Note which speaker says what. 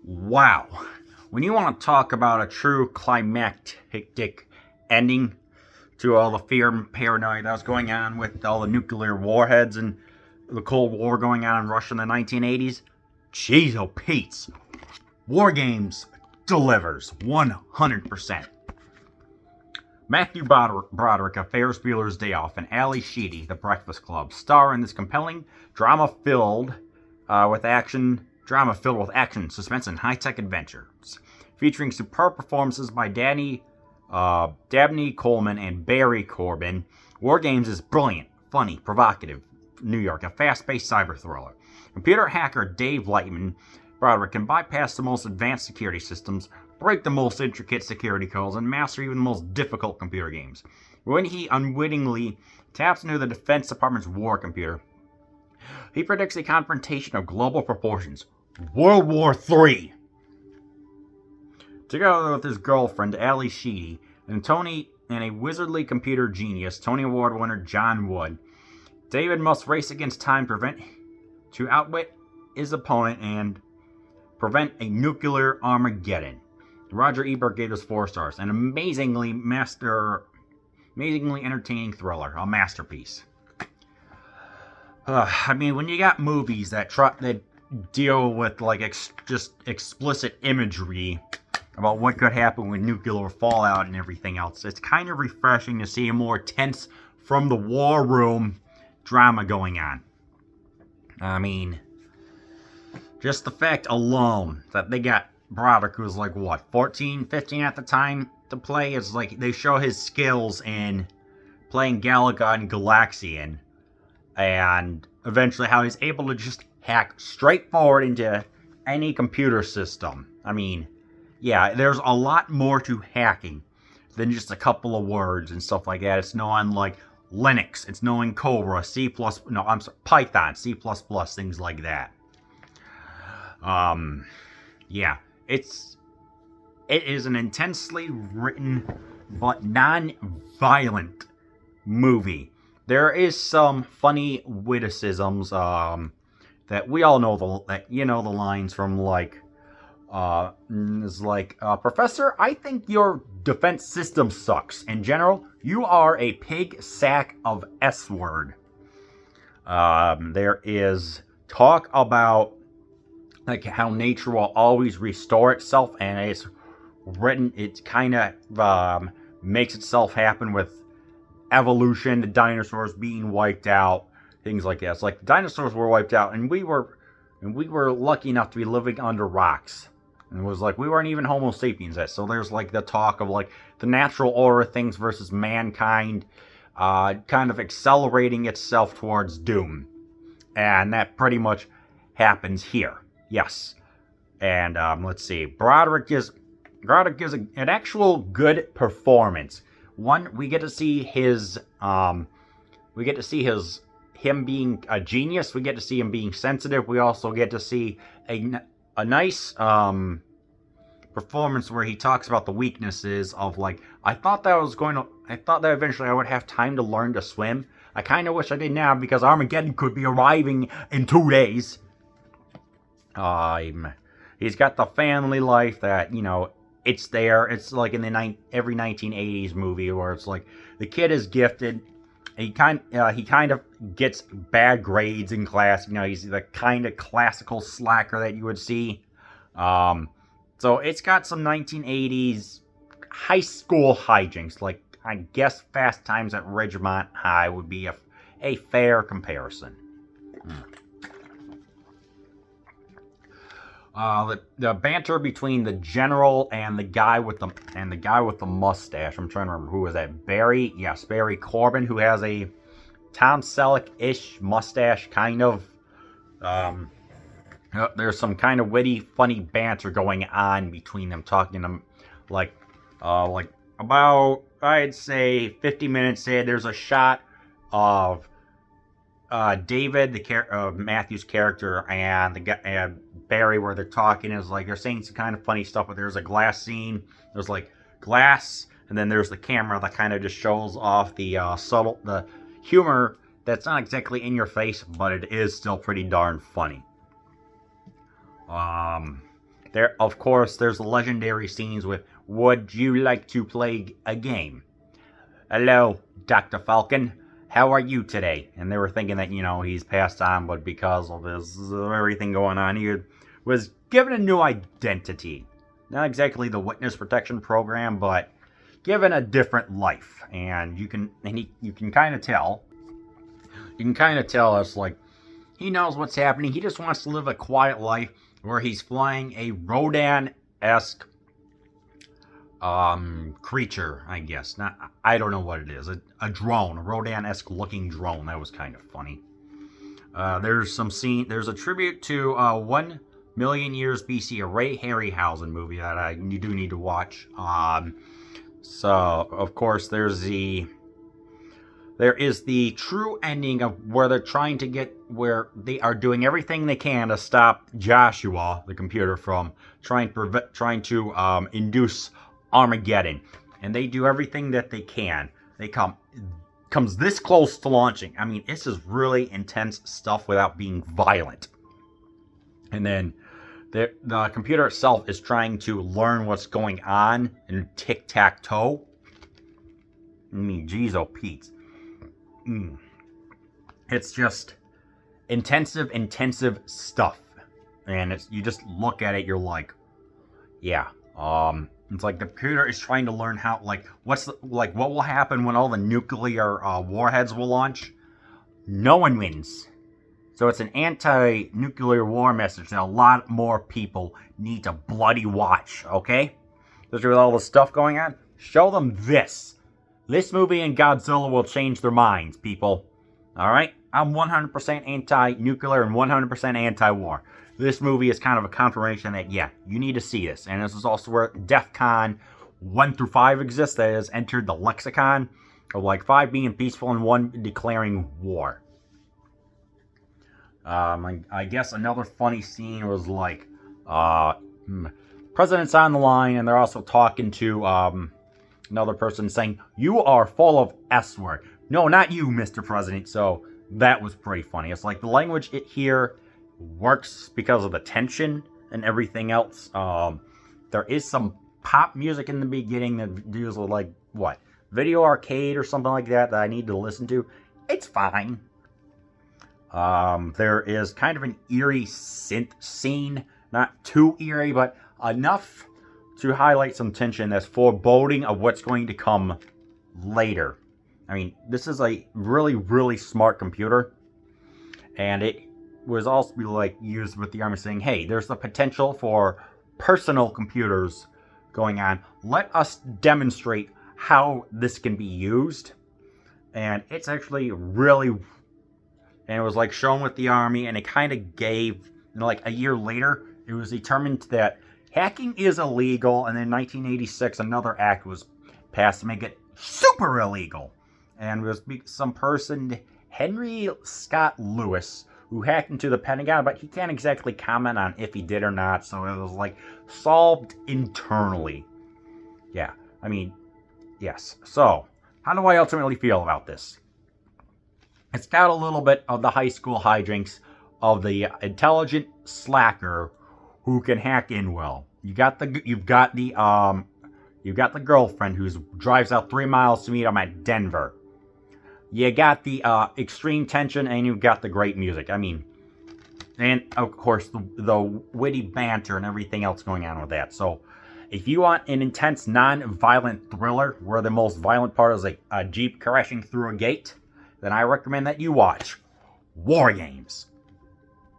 Speaker 1: Wow. When you want to talk about a true climactic ending to all the fear and paranoia that was going on with all the nuclear warheads and the Cold War going on in Russia in the 1980s, jeez, oh Pete's, WarGames delivers 100%. Matthew Broderick of Ferris Bueller's Day Off and Ali Sheedy, The Breakfast Club, star in this compelling drama filled with action, suspense, and high-tech adventures, featuring superb performances by Dabney Coleman and Barry Corbin. WarGames is brilliant, funny, provocative. New York, a fast-paced cyber thriller. Computer hacker Dave Lightman Broderick can bypass the most advanced security systems, break the most intricate security codes, and master even the most difficult computer games. When he unwittingly taps into the Defense Department's war computer, he predicts a confrontation of global proportions. World War III! Together with his girlfriend, Ali Sheedy, and a wizardly computer genius, Tony Award winner John Wood, David must race against time to outwit his opponent and prevent a nuclear Armageddon. Roger Ebert gave us 4 stars. An amazingly entertaining thriller. A masterpiece. When you got movies that deal with just explicit imagery about what could happen with nuclear fallout and everything else, it's kind of refreshing to see a more tense, from the war room drama going on. Just the fact alone that they got Broderick, who was 14, 15 at the time to play, is they show his skills in playing Galaga and Galaxian, and eventually how he's able to just hack straight forward into any computer system. There's a lot more to hacking than just a couple of words and stuff like that. It's knowing Linux, it's knowing Cobra, Python, C++, things like that. It is an intensely written but non-violent movie. There is some funny witticisms that we all know the lines from Professor, I think your defense system sucks. In general, you are a pig sack of S-word. There is talk about how nature will always restore itself, and it's written, it kind of makes itself happen with evolution, the dinosaurs being wiped out, things like that. It's the dinosaurs were wiped out, and we were lucky enough to be living under rocks. And it was we weren't even Homo sapiens yet. So there's the talk of the natural order of things versus mankind kind of accelerating itself towards doom. And that pretty much happens here. Yes. And let's see. Broderick gives an actual good performance. One, we get to see him being a genius. We get to see him being sensitive. We also get to see a nice performance where he talks about the weaknesses of I thought that eventually I would have time to learn to swim. I kind of wish I did now, because Armageddon could be arriving in 2 days. He's got the family life that, it's there. It's in every 1980s movie where it's the kid is gifted. He kind of gets bad grades in class. He's the kind of classical slacker that you would see. So it's got some 1980s high school hijinks. I guess Fast Times at Ridgemont High would be a fair comparison. The banter between the general and the guy with the mustache. I'm trying to remember, who was that? Barry? Yes, Barry Corbin, who has a Tom Selleck-ish mustache, kind of. There's some kind of witty, funny banter going on between them, talking to them about, I'd say, 50 minutes in. There's a shot of David, Matthew's character, and the guy, and Barry, where they're talking, is they're saying some kind of funny stuff, but there's a glass scene. There's glass, and then there's the camera that kind of just shows off the the humor that's not exactly in your face, but it is still pretty darn funny. There, of course, there's legendary scenes with "Would you like to play a game?" "Hello, Dr. Falcon. How are you today?" And they were thinking that, he's passed on, but because of everything going on, he was given a new identity. Not exactly the witness protection program, but given a different life. And you can kind of tell. You can kind of tell it's like he knows what's happening. He just wants to live a quiet life where he's flying a Rodan-esque creature, I guess. I don't know what it is. A drone, a Rodan-esque looking drone. That was kind of funny. There's a tribute to 1 million years BC, a Ray Harryhausen movie that you do need to watch. So of course there is the true ending of where they are doing everything they can to stop Joshua, the computer, from trying to induce Armageddon, and they do everything that they can. They comes this close to launching. I mean, this is really intense stuff without being violent. And then the computer itself is trying to learn what's going on in tic-tac-toe. I mean, geez, oh Pete. It's just intensive stuff. And you just look at it, you're like, yeah. It's like the computer is trying to learn how, what will happen when all the nuclear warheads will launch. No one wins. So it's an anti-nuclear war message that a lot more people need to bloody watch, okay? Especially with all the stuff going on. Show them this. This movie and Godzilla will change their minds, people. Alright? I'm 100% anti-nuclear and 100% anti-war. This movie is kind of a confirmation that, yeah, you need to see this. And this is also where DEFCON 1 through 5 exists. That has entered the lexicon of 5 being peaceful and 1 declaring war. I guess another funny scene was President's on the line, and they're also talking to another person saying, "You are full of S word." No, not you, Mr. President. So that was pretty funny. It's like the language here works because of the tension and everything else. There is some pop music in the beginning that deals with video arcade or something like that I need to listen to. It's fine. There is kind of an eerie synth scene. Not too eerie, but enough to highlight some tension that's foreboding of what's going to come later. I mean, this is a really, really smart computer. And it was also used with the Army saying, hey, there's the potential for personal computers going on. Let us demonstrate how this can be used. And it's actually really... And it was shown with the Army, and it kind of gave, a year later, it was determined that hacking is illegal, and in 1986, another act was passed to make it super illegal. And it was some person, Henry Scott Lewis, who hacked into the Pentagon, but he can't exactly comment on if he did or not, so it was, solved internally. Yeah, I mean, yes. So, how do I ultimately feel about this? It's got a little bit of the high school hijinks of the intelligent slacker who can hack in well. You've got the girlfriend who drives out 3 miles to meet him at Denver. You got the extreme tension, and you've got the great music. I mean, and of course the witty banter and everything else going on with that. So, if you want an intense, non-violent thriller where the most violent part is a Jeep crashing through a gate, then I recommend that you watch WarGames.